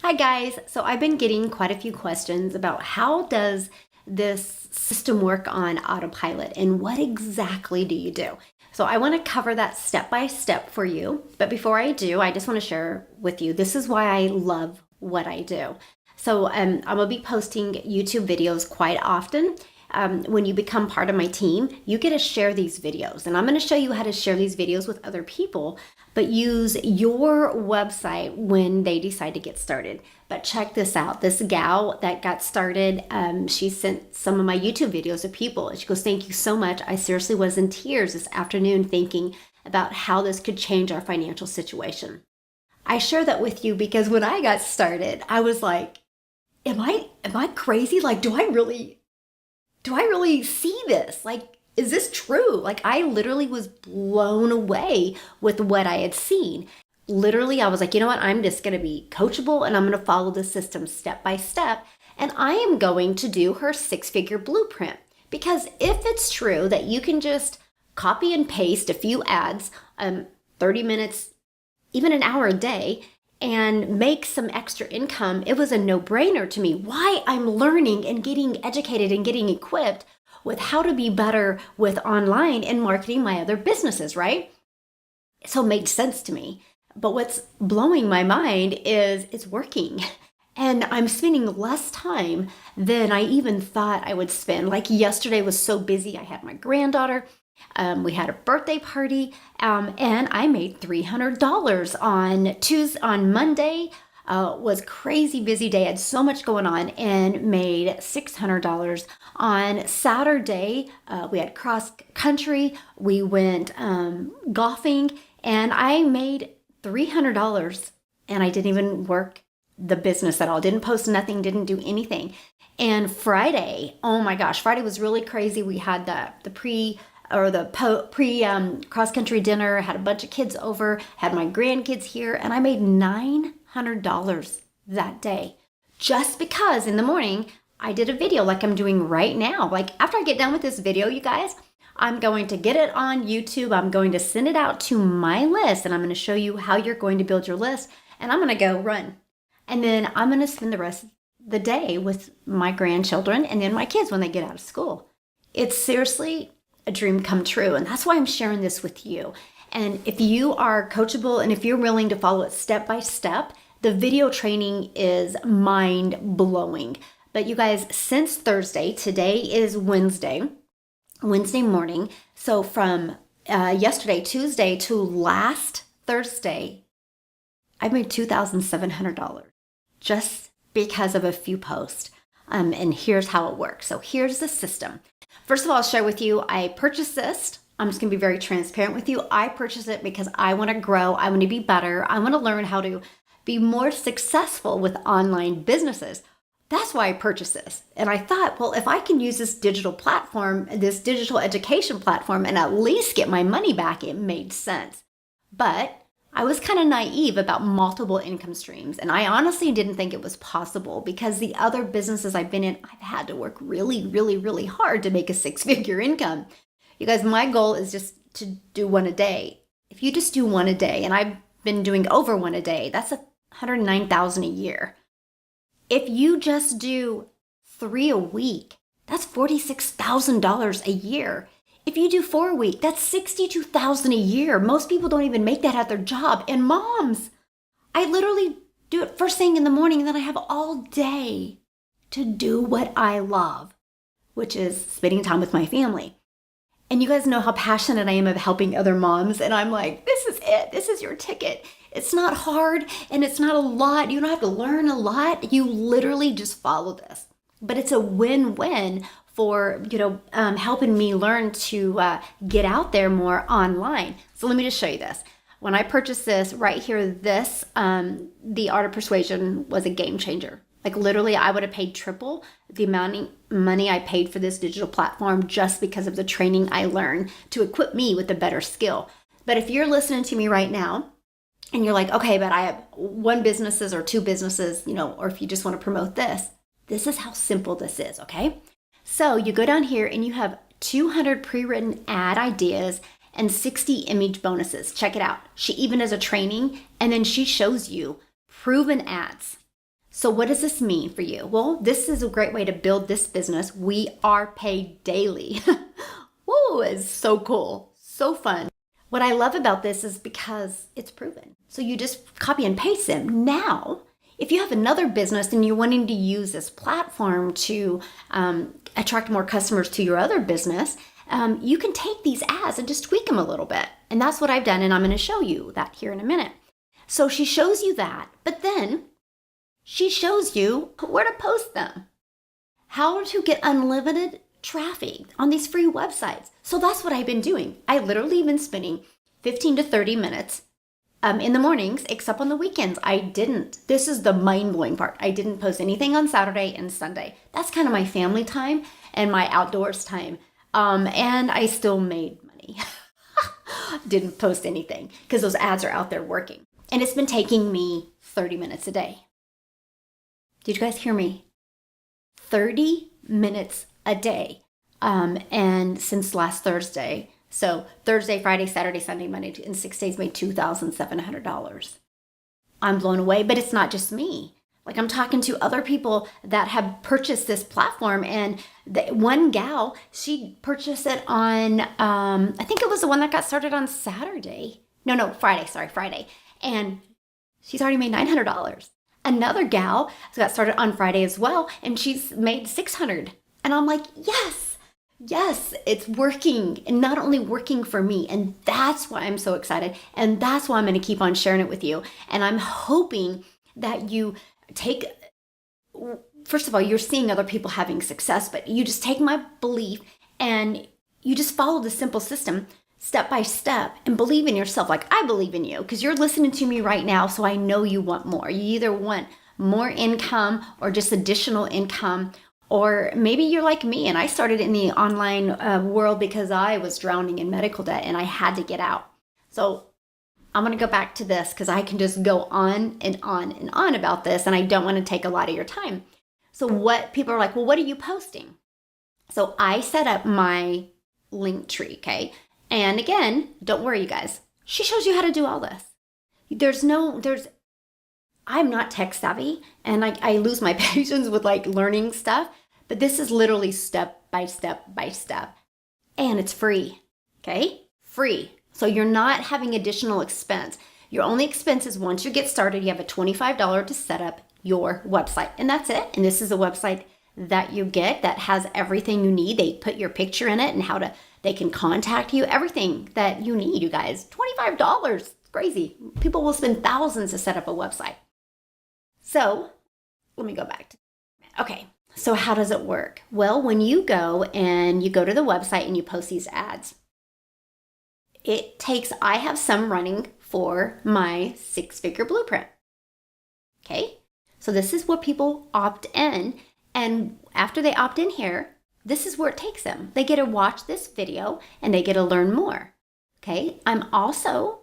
Hi guys, so I've been getting quite a few questions about how does this system work on autopilot and what exactly do you do? So I want to cover that step by step for you. But before I do, I just want to share with you, this is why I love what I do. So I'm going to be posting YouTube videos quite often. When you become part of my team, you get to share these videos. And I'm going to show you how to share these videos with other people, but use your website when they decide to get started. But check this out. This gal that got started, she sent some of my YouTube videos to people. And she goes, "Thank you so much. I seriously was in tears this afternoon thinking about how this could change our financial situation." I share that with you because when I got started, I was like, am I crazy? Like, do I really see this? Like, is this true? Like, I literally was blown away with what I had seen. Literally, I was like, you know what? I'm just going to be coachable and I'm going to follow the system step by step. And I am going to do her 6-figure blueprint. Because if it's true that you can just copy and paste a few ads, 30 minutes, even an hour a day, and make some extra income, it was a no-brainer to me why I'm learning and getting educated and getting equipped with how to be better with online and marketing my other businesses, right? So it made sense to me. But what's blowing my mind is it's working. And I'm spending less time than I even thought I would spend. Like yesterday was so busy. I had my granddaughter. We had a birthday party, and I made $300 on Monday. Was crazy busy day. I had so much going on, and made $600 on Saturday. We had cross country. We went golfing, and I made $300. And I didn't even work the business at all. Didn't post nothing. Didn't do anything. And Friday, oh my gosh, Friday was really crazy. We had the pre cross country dinner, had a bunch of kids over, had my grandkids here, and I made $900 that day just because in the morning I did a video like I'm doing right now. Like after I get done with this video, you guys, I'm going to get it on YouTube. I'm going to send it out to my list, and I'm going to show you how you're going to build your list, and I'm going to go run. And then I'm going to spend the rest of the day with my grandchildren and then my kids when they get out of school. It's seriously a dream come true. And that's why I'm sharing this with you. And if you are coachable and if you're willing to follow it step by step, the video training is mind blowing. But you guys, since Thursday, today is Wednesday morning. So from yesterday, Tuesday to last Thursday, I made $2,700 just because of a few posts. And here's how it works. So here's the system. First of all, I'll share with you, I purchased this. I'm just going to be very transparent with you. I purchased it because I want to grow. I want to be better. I want to learn how to be more successful with online businesses. That's why I purchased this. And I thought, well, if I can use this digital platform, this digital education platform, and at least get my money back, it made sense. But I was kind of naive about multiple income streams, and I honestly didn't think it was possible because the other businesses I've been in, I've had to work really, really, really hard to make a 6-figure income. You guys, my goal is just to do one a day. If you just do one a day, and I've been doing over one a day, that's $109,000 a year. If you just do 3 a week, that's $46,000 a year. If you do 4 a week, that's $62,000 a year. Most people don't even make that at their job. And moms, I literally do it first thing in the morning, and then I have all day to do what I love, which is spending time with my family. And you guys know how passionate I am of helping other moms. And I'm like, this is it. This is your ticket. It's not hard and it's not a lot. You don't have to learn a lot. You literally just follow this. But it's a win-win for helping me learn to get out there more online. So let me just show you this. When I purchased this right here, the Art of Persuasion was a game changer. Like literally, I would have paid triple the amount of money I paid for this digital platform just because of the training I learned to equip me with a better skill. But if you're listening to me right now and you're like, okay, but I have 1 business or 2 businesses, or if you just want to promote this is how simple this is, okay? So you go down here and you have 200 pre-written ad ideas and 60 image bonuses. Check it out. She even does a training, and then she shows you proven ads. So what does this mean for you? Well, this is a great way to build this business. We are paid daily. Whoa, it's so cool. So fun. What I love about this is because it's proven. So you just copy and paste them. Now, if you have another business and you're wanting to use this platform to attract more customers to your other business, you can take these ads and just tweak them a little bit. And that's what I've done, and I'm going to show you that here in a minute. So she shows you that, but then she shows you where to post them, how to get unlimited traffic on these free websites. So that's what I've been doing. I literally been spending 15 to 30 minutes in the mornings, except on the weekends. I didn't. This is the mind-blowing part. I didn't post anything on Saturday and Sunday. That's kind of my family time and my outdoors time. And I still made money. Didn't post anything because those ads are out there working. And it's been taking me 30 minutes a day. Did you guys hear me? 30 minutes a day. And since last Thursday, so Thursday, Friday, Saturday, Sunday, Monday, in 6 days made $2,700. I'm blown away, but it's not just me. Like, I'm talking to other people that have purchased this platform, and one gal, she purchased it on, I think it was the one that got started on Saturday. Friday. And she's already made $900. Another gal got started on Friday as well, and she's made $600. And I'm like, yes, it's working, and not only working for me. And that's why I'm so excited. And that's why I'm going to keep on sharing it with you. And I'm hoping that you first of all, you're seeing other people having success, but you just take my belief and you just follow the simple system step by step and believe in yourself. Like, I believe in you because you're listening to me right now. So I know you want more. You either want more income or just additional income, or maybe you're like me and I started in the online world because I was drowning in medical debt and I had to get out. So I'm going to go back to this because I can just go on and on and on about this, and I don't want to take a lot of your time. So what people are like, well, what are you posting? So I set up my link tree, okay? And again, don't worry, you guys. She shows you how to do all this. I'm not tech savvy, and I lose my patience with like learning stuff, but this is literally step by step by step. And it's free, okay? Free. So you're not having additional expense. Your only expense is once you get started, you have a $25 to set up your website, and that's it. And this is a website that you get that has everything you need. They put your picture in it and they can contact you, everything that you need, you guys. $25, it's crazy. People will spend thousands to set up a website. So let me go back okay. So how does it work? Well, when you go to the website and you post these ads, I have some running for my 6-figure blueprint. Okay. So this is where people opt in. And after they opt in here, this is where it takes them. They get to watch this video and they get to learn more. Okay. I'm also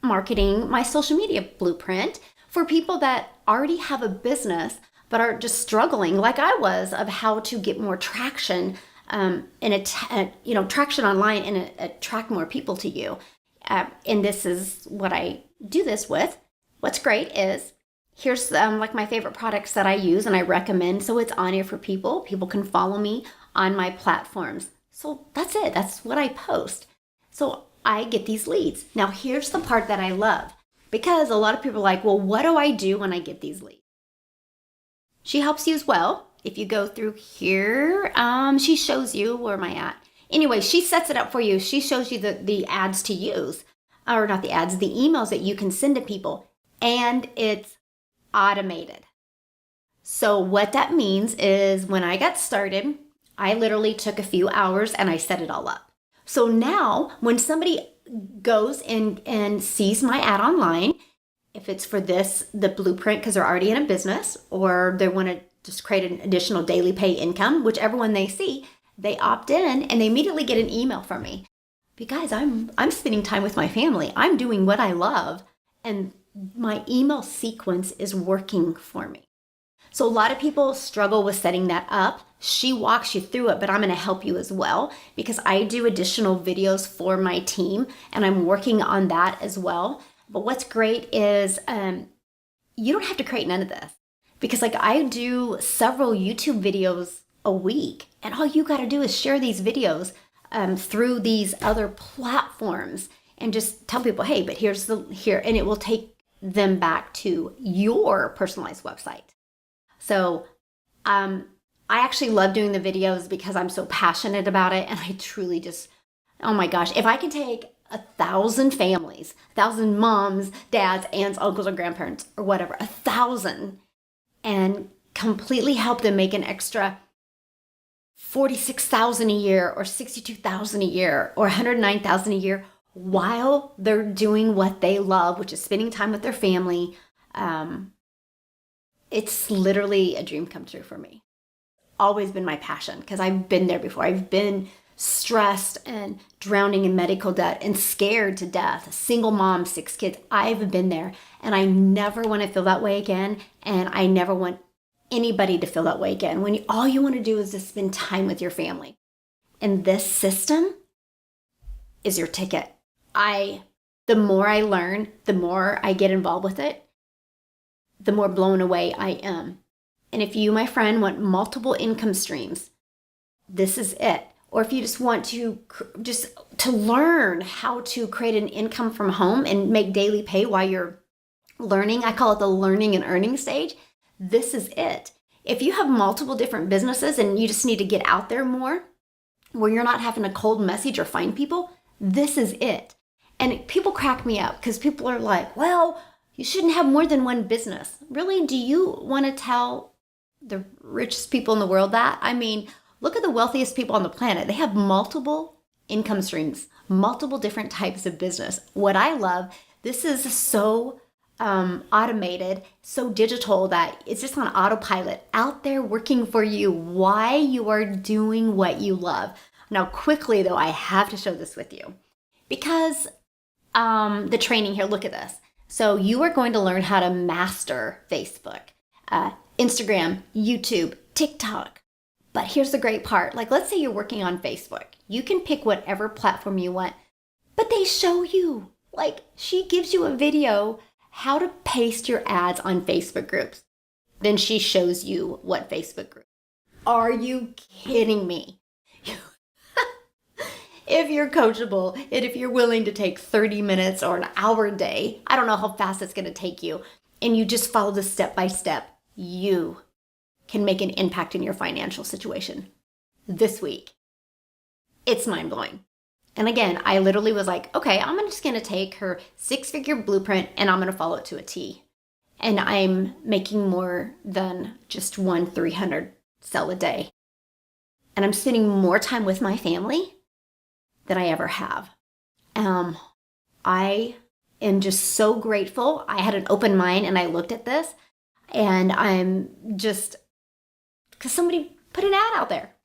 marketing my social media blueprint for people that already have a business but are just struggling like I was of how to get more traction traction online and attract more people to you. And this is what I do this with. What's great is here's like my favorite products that I use and I recommend. So it's on here for people. People can follow me on my platforms. So that's it. That's what I post. So I get these leads. Now here's the part that I love, because a lot of people are like, well, what do I do when I get these leads? She helps you as well. If you go through here, she shows you, where am I at? Anyway, she sets it up for you. She shows you the ads to use, or not the ads, the emails that you can send to people, and it's automated. So what that means is when I got started, I literally took a few hours and I set it all up. So now when somebody goes and sees my ad online, if it's for the blueprint because they're already in a business, or they want to just create an additional daily pay income, whichever one they see, they opt in and they immediately get an email from me. Because I'm spending time with my family. I'm doing what I love, and my email sequence is working for me. So a lot of people struggle with setting that up. She walks you through it, but I'm going to help you as well because I do additional videos for my team and I'm working on that as well. But what's great is you don't have to create none of this. Because like I do several YouTube videos a week, and all you got to do is share these videos through these other platforms and just tell people, hey, but here, and it will take them back to your personalized website. So I actually love doing the videos because I'm so passionate about it, and I truly just, oh my gosh, if I can take 1,000 families, 1,000 moms, dads, aunts, uncles, or grandparents, or whatever, 1,000, and completely help them make an extra $46,000 a year or $62,000 a year or $109,000 a year while they're doing what they love, which is spending time with their family. It's literally a dream come true for me. Always been my passion because I've been there before. I've been stressed and drowning in medical debt and scared to death. A single mom, 6 kids. I've been there, and I never want to feel that way again. And I never want anybody to feel that way again. When all you want to do is just spend time with your family. And this system is your ticket. The more I learn, the more I get involved with it, the more blown away I am. And if you, my friend, want multiple income streams, this is it. Or if you just want to learn how to create an income from home and make daily pay while you're learning, I call it the learning and earning stage, this is it. If you have multiple different businesses and you just need to get out there more, where you're not having to cold message or find people, this is it. And people crack me up because people are like, well, you shouldn't have more than one business. Really? Do you want to tell the richest people in the world that? I mean, look at the wealthiest people on the planet. They have multiple income streams, multiple different types of business. What I love, this is so automated, so digital that it's just on autopilot out there working for you. Why you are doing what you love. Now, quickly though, I have to show this with you because the training here, look at this. So you are going to learn how to master Facebook, Instagram, YouTube, TikTok. But here's the great part. Like, let's say you're working on Facebook. You can pick whatever platform you want, but they show you. Like, she gives you a video how to paste your ads on Facebook groups. Then she shows you what Facebook group. Are you kidding me? If you're coachable and if you're willing to take 30 minutes or an hour a day, I don't know how fast it's going to take you, and you just follow this step by step, you can make an impact in your financial situation this week. It's mind-blowing. And again, I literally was like, okay, I'm just going to take her 6-figure blueprint and I'm going to follow it to a T. And I'm making more than just 300 sell a day. And I'm spending more time with my family than I ever have. I am just so grateful. I had an open mind and I looked at this, and I'm just, because somebody put an ad out there,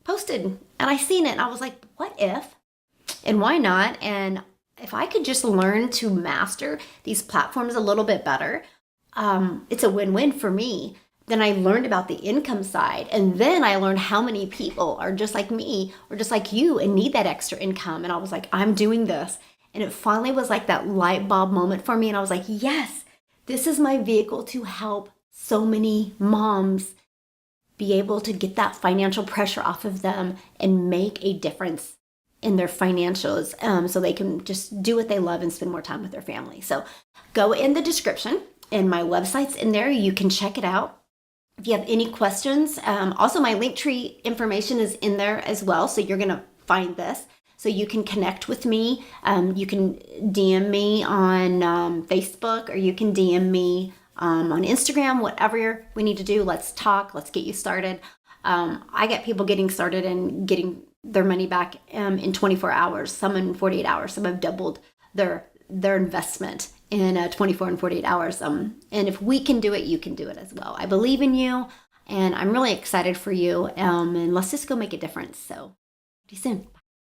posted, and I seen it and I was like, what if? And why not? And if I could just learn to master these platforms a little bit better, it's a win-win for me. Then I learned about the income side, and then I learned how many people are just like me or just like you and need that extra income. And I was like, I'm doing this. And it finally was like that light bulb moment for me. And I was like, yes, this is my vehicle to help so many moms be able to get that financial pressure off of them and make a difference in their financials, so they can just do what they love and spend more time with their family. So go in the description, and my website's in there. You can check it out. If you have any questions, also my Linktree information is in there as well. So you're going to find this. So you can connect with me. You can DM me on Facebook, or you can DM me on Instagram, whatever we need to do. Let's talk. Let's get you started. I get people getting started and getting their money back in 24 hours, some in 48 hours. Some have doubled their investment in 24 and 48 hours. And if we can do it, you can do it as well. I believe in you, and I'm really excited for you. And let's just go make a difference. So, see you soon.